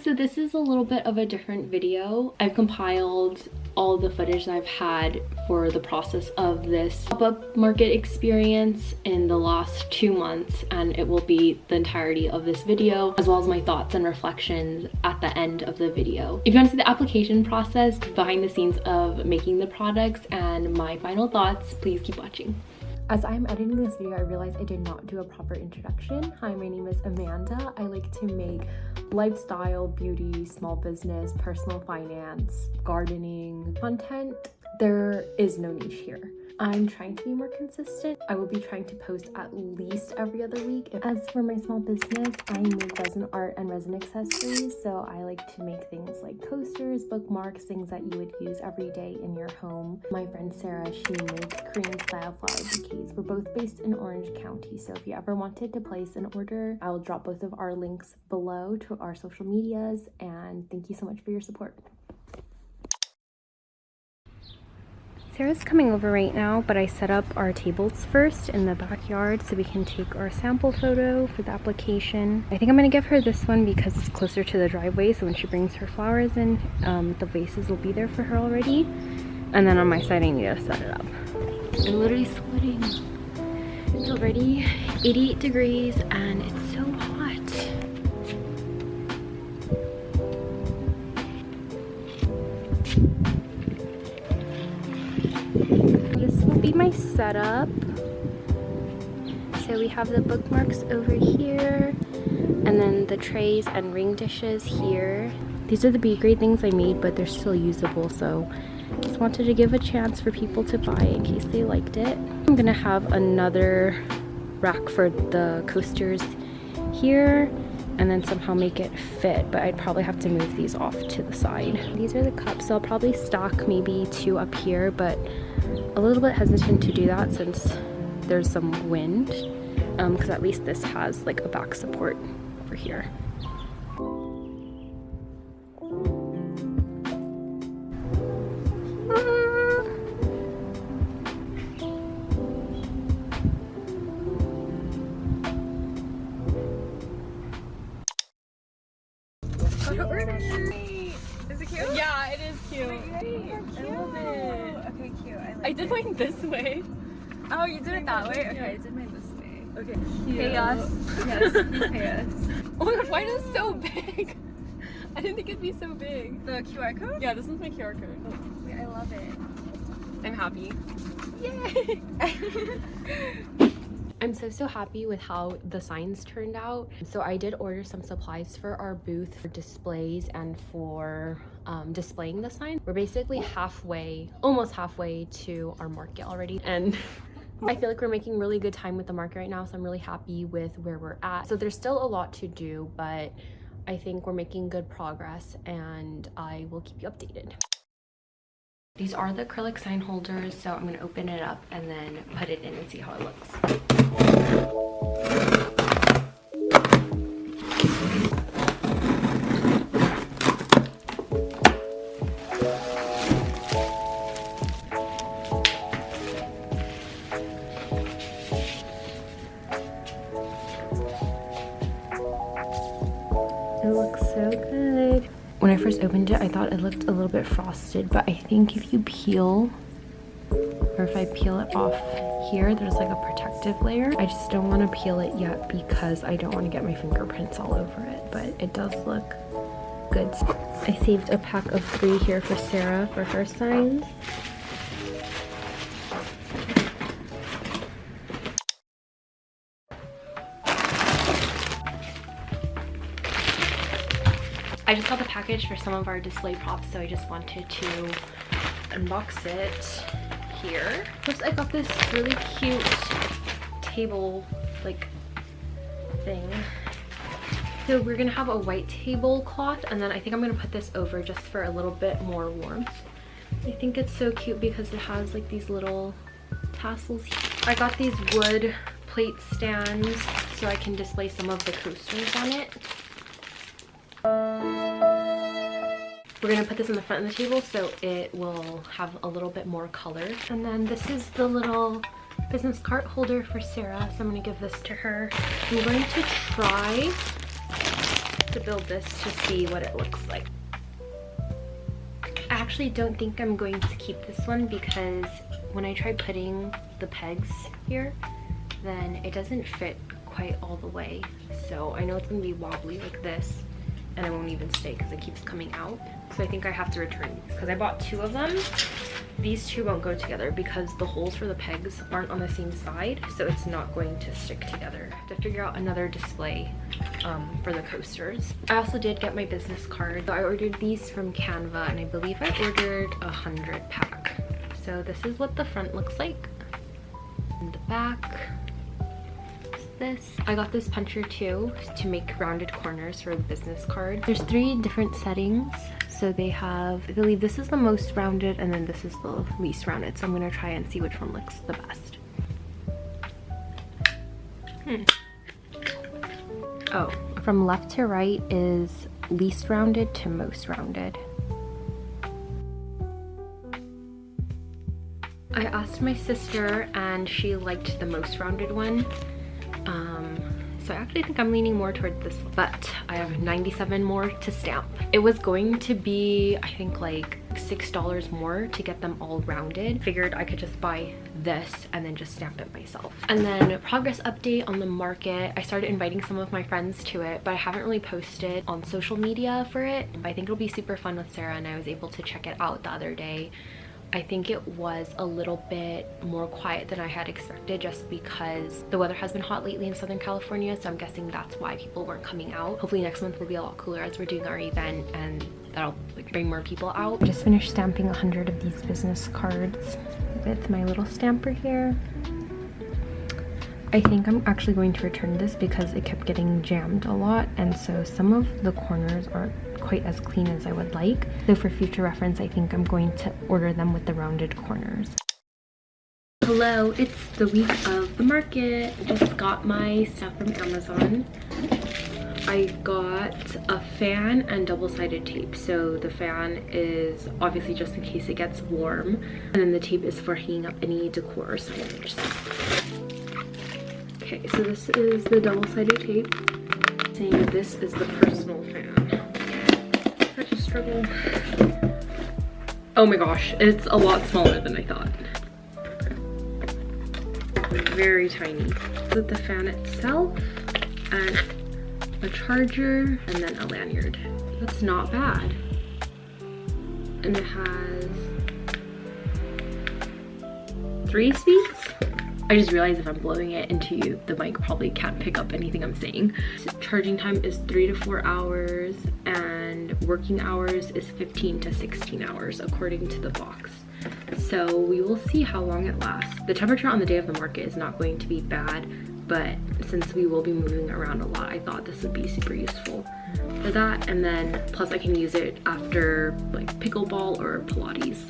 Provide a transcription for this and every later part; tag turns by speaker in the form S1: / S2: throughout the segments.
S1: so this is a little bit of a different video. I've compiled all the footage that I've had for the process of this pop-up market experience in the last 2 months, and it will be the entirety of this video, as well as my thoughts and reflections at the end of the video. If you want to see the application process, behind the scenes of making the products, and my final thoughts, please keep watching. As I'm editing this video, I realized I did not do a proper introduction. Hi, my name is Amanda. I like to make lifestyle, beauty, small business, personal finance, gardening content. There is no niche here. I'm trying to be more consistent. I will be trying to post at least every other week. As for my small business, I make resin art and resin accessories. So I like to make things like coasters, bookmarks, things that you would use every day in your home. My friend Sarah, she makes Korean style flower bouquets. We're both based in Orange County. So if you ever wanted to place an order, I will drop both of our links below to our social medias. And thank you so much for your support. Sarah's coming over right now, but I set up our tables first in the backyard so we can take our sample photo for the application. I think I'm gonna give her this one because it's closer to the driveway, so when she brings her flowers in, the vases will be there for her already. And then on my side, I need to set it up. I'm literally sweating. It's already 88 degrees and it's so hot. This will be my setup. So we have the bookmarks over here, and then the trays and ring dishes here. These are the B-grade things I made, but they're still usable, so just wanted to give a chance for people to buy in case they liked it. I'm gonna have another rack for the coasters here, and then somehow make it fit, but I'd probably have to move these off to the side. These are the cups, so I'll probably stock maybe 2 up here, but a little bit hesitant to do that since there's some wind, because at least this has like a back support over here.
S2: Is it cute? Yeah, it is cute. I love it. Okay, cute. I did mine this way. Oh, you did it that way? Okay, I did mine this way. Okay. Cute. Pay us. Yes, please pay us. Oh my god, why is it so big? I didn't think it'd be so big. The QR code? Yeah, this one's my QR code. Oh, wait, I love it. I'm happy. Yay!
S1: I'm so happy with how the signs turned out. So I did order some supplies for our booth for displays and for displaying the sign. We're basically almost halfway to our market already, and I feel like we're making really good time with the market right now, so I'm really happy with where we're at. So there's still a lot to do, but I think we're making good progress, and I will keep you updated. These are the acrylic sign holders, so I'm gonna open it up and then put it in and see how it looks. It looks so good. When I first opened it, I thought it looked a little bit frosted, but I think if you peel, or if I peel it off here, there's like a protective layer. I just don't want to peel it yet because I don't want to get my fingerprints all over it, but it does look good. I saved a pack of 3 here for Sarah for her signs. I just got the package for some of our display props, so I just wanted to unbox it here. First, I got this really cute table like thing. So we're gonna have a white tablecloth, and then I think I'm gonna put this over just for a little bit more warmth. I think it's so cute because it has like these little tassels here. I got these wood plate stands so I can display some of the coasters on it. We're gonna put this in the front of the table so it will have a little bit more color. And then this is the little business cart holder for Sarah, so I'm gonna give this to her. I'm going to try to build this to see what it looks like. I actually don't think I'm going to keep this one because when I tried putting the pegs here, then it doesn't fit quite all the way. So I know it's gonna be wobbly like this, and it won't even stay because it keeps coming out. So I think I have to return these because I bought 2 of them. These 2 won't go together because the holes for the pegs aren't on the same side, so it's not going to stick together. I have to figure out another display for the coasters. I also did get my business card. So I ordered these from Canva, and I believe I ordered 100 pack. So this is what the front looks like. And the back is this. I got this puncher too to make rounded corners for the business card. There's 3 different settings. So they have, I believe this is the most rounded and then this is the least rounded. So I'm gonna try and see which one looks the best. Oh, from left to right is least rounded to most rounded. I asked my sister and she liked the most rounded one. So I actually think I'm leaning more towards this, but I have 97 more to stamp. It was going to be, I think, like $6 more to get them all rounded. Figured I could just buy this and then just stamp it myself. And then progress update on the market. I started inviting some of my friends to it, but I haven't really posted on social media for it. I think it'll be super fun with Sarah, and I was able to check it out the other day. I think it was a little bit more quiet than I had expected just because the weather has been hot lately in Southern California, so I'm guessing that's why people weren't coming out. Hopefully next month will be a lot cooler as we're doing our event, and that'll bring more people out. I just finished stamping 100 of these business cards with my little stamper here. I think I'm actually going to return this because it kept getting jammed a lot, and so some of the corners aren't quite as clean as I would like. So for future reference, I think I'm going to order them with the rounded corners. Hello, it's the week of the market. I just got my stuff from Amazon. I got a fan and double-sided tape. So the fan is obviously just in case it gets warm, and then the tape is for hanging up any decor or signage. Okay, so this is the double-sided tape saying this is the personal fan. Such a struggle. Oh my gosh, it's a lot smaller than I thought. Very tiny. So the fan itself and a charger and then a lanyard. That's not bad. And it has 3 speeds. I just realized if I'm blowing it into you, the mic probably can't pick up anything I'm saying. So charging time is 3 to 4 hours and working hours is 15 to 16 hours according to the box. So we will see how long it lasts. The temperature on the day of the market is not going to be bad, but since we will be moving around a lot, I thought this would be super useful for that. And then plus I can use it after like pickleball or Pilates.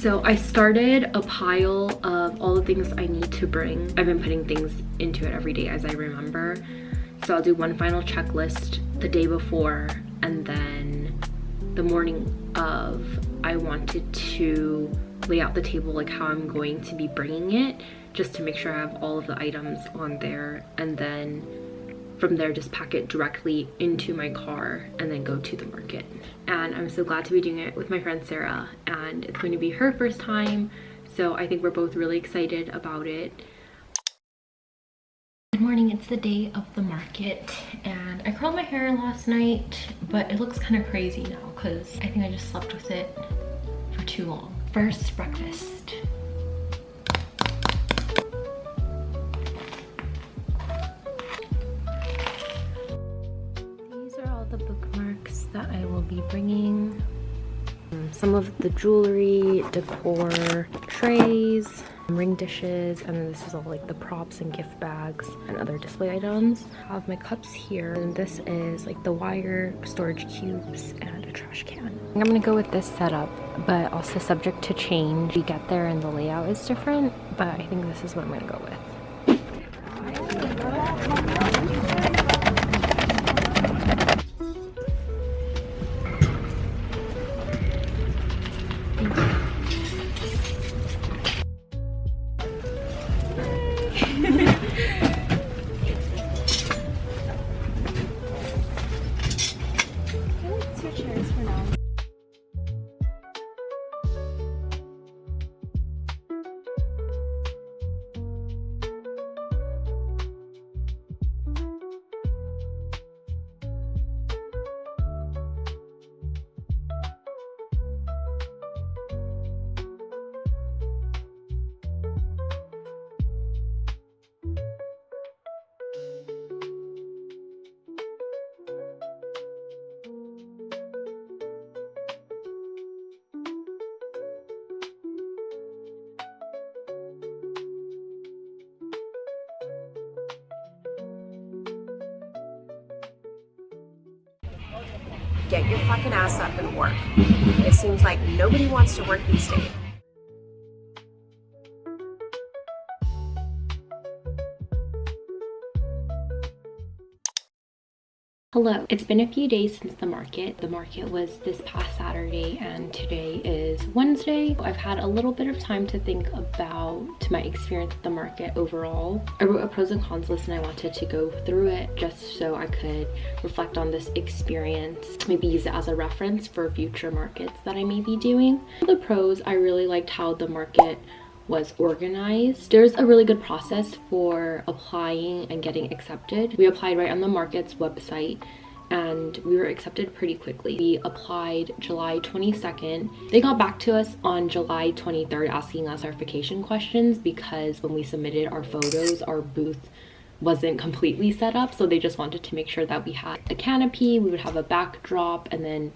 S1: So I started a pile of all the things I need to bring. I've been putting things into it every day as I remember. So I'll do one final checklist the day before, and then the morning of, I wanted to lay out the table like how I'm going to be bringing it, just to make sure I have all of the items on there, and then from there just pack it directly into my car and then go to the market. And I'm so glad to be doing it with my friend Sarah, and it's going to be her first time, so I think we're both really excited about it. Good morning, it's the day of the market, and I curled my hair last night, but it looks kind of crazy now because I think I just slept with it for too long. First, breakfast. The bookmarks that I will be bringing, some of the jewelry, decor, trays, ring dishes, and then this is all like the props and gift bags and other display items. I have my cups here, and this is like the wire, storage cubes, and a trash can. I'm gonna go with this setup, but also subject to change. We get there and the layout is different, but I think this is what I'm gonna go with.
S3: get your fucking ass up and work. It seems like nobody wants to work these days.
S1: Hello. It's been a few days since the market. The market was this past Saturday and today is Wednesday. I've had a little bit of time to think about my experience at the market overall. I wrote a pros and cons list and I wanted to go through it just so I could reflect on this experience, maybe use it as a reference for future markets that I may be doing. For the pros, I really liked how the market was organized. There's a really good process for applying and getting accepted. We applied right on the market's website and we were accepted pretty quickly. We applied July 22nd. They got back to us on July 23rd asking us clarification questions because when we submitted our photos, our booth wasn't completely set up, so they just wanted to make sure that we had a canopy, we would have a backdrop, and then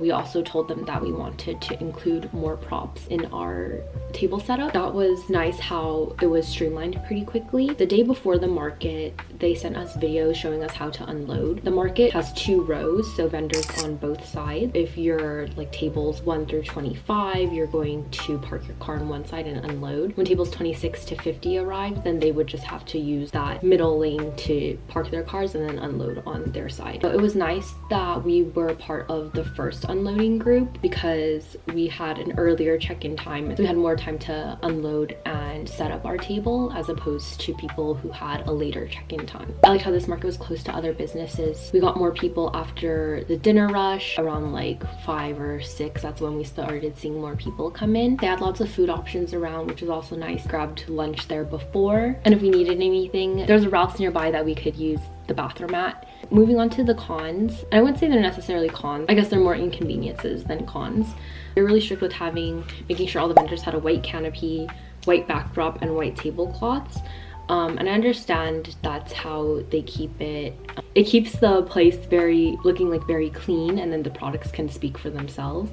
S1: we also told them that we wanted to include more props in our table setup. That was nice how it was streamlined pretty quickly. The day before the market, they sent us videos showing us how to unload. The market has 2 rows, so vendors on both sides. If you're like tables 1 through 25, you're going to park your car on one side and unload. When tables 26 to 50 arrive, then they would just have to use that middle lane to park their cars and then unload on their side. So it was nice that we were part of the first unloading group because we had an earlier check-in time. We had more time to unload and set up our table as opposed to people who had a later check-in time. I like how this market was close to other businesses. We got more people after the dinner rush around like 5 or 6. That's when we started seeing more people come in. They had lots of food options around, which was also nice. Grabbed lunch there before, and if we needed anything, there's a Ralph's nearby that we could use the bathroom at. Moving on to the cons, I wouldn't say they're necessarily cons. I guess they're more inconveniences than cons. They're really strict with making sure all the vendors had a white canopy, white backdrop, and white tablecloths. And I understand that's how they keep it. It keeps the place looking like very clean, and then the products can speak for themselves.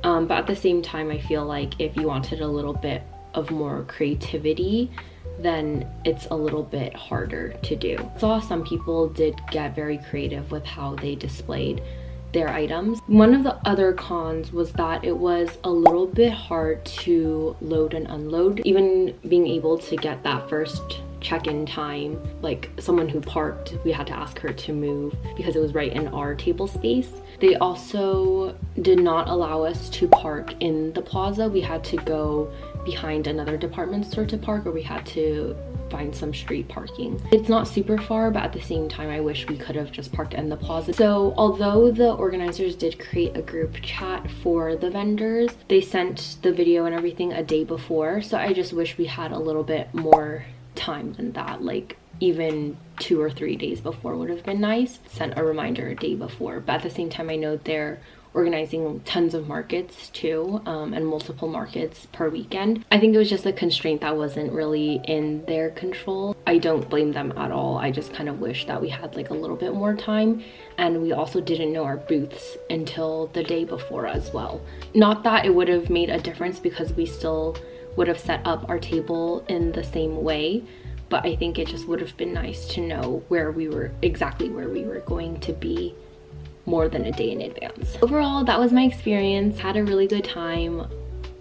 S1: But at the same time, I feel like if you wanted a little bit of more creativity, then it's a little bit harder to do. I saw some people did get very creative with how they displayed their items. One of the other cons was that it was a little bit hard to load and unload. Even being able to get that first check-in time, like someone who parked, we had to ask her to move because it was right in our table space. They also did not allow us to park in the plaza. We had to go behind another department store to park, or we had to find some street parking. It's not super far, but at the same time, I wish we could have just parked in the plaza. So although the organizers did create a group chat for the vendors, they sent the video and everything a day before. So I just wish we had a little bit more time than that, like even 2 or 3 days before would have been nice. Sent a reminder a day before, but at the same time, I know they're organizing tons of markets too, and multiple markets per weekend. I think it was just a constraint that wasn't really in their control. I don't blame them at all. I just kind of wish that we had like a little bit more time, and we also didn't know our booths until the day before as well. Not that it would have made a difference because we still would have set up our table in the same way, but I think it just would have been nice to know exactly where we were going to be more than a day in advance. Overall, that was my experience. Had a really good time.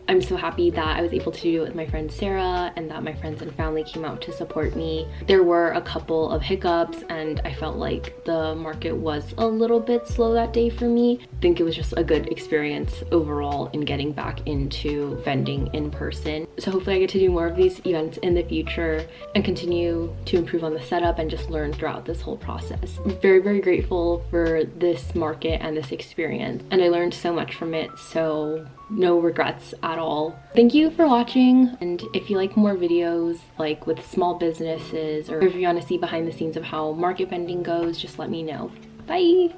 S1: I'm so happy that I was able to do it with my friend Sarah and that my friends and family came out to support me. There were a couple of hiccups and I felt like the market was a little bit slow that day for me. I think it was just a good experience overall in getting back into vending in person. So hopefully I get to do more of these events in the future and continue to improve on the setup and just learn throughout this whole process. I'm very, very grateful for this market and this experience, and I learned so much from it, so no regrets at all. Thank you for watching, and if you like more videos like with small businesses, or if you want to see behind the scenes of how market vending goes, just let me know. Bye!